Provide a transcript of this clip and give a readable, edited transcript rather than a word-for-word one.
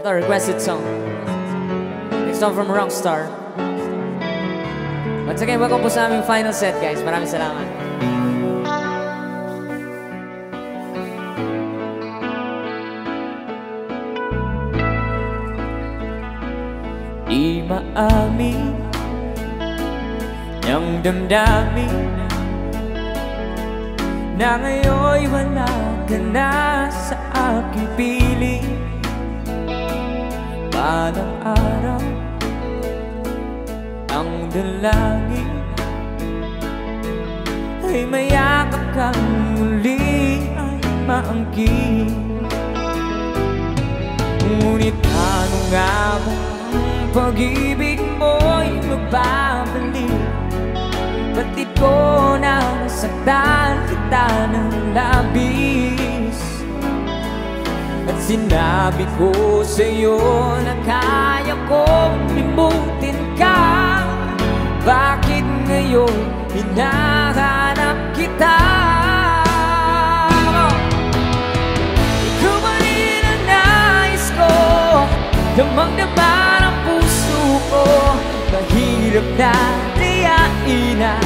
Ito, requested song. Next song from Rockstar. Once again, welcome po sa aming final set, guys. Maraming salamat. Di maamin niyang damdamin na ngayon'y wala ka na sa aking piling. Balang araw ang dalangin ay mayakap kang muli ay maangkin. Ngunit ano nga ba ang pag-ibig mo'y magbabalik? Batid ko na nasaktan kita ng labis, at sinabi ko sa'yo na kaya kong limutin ka. Bakit ngayon hinahanap kita? Ikaw pa rin ang nais ko, damang-dama ng puso ko. Mahirap na tiyain na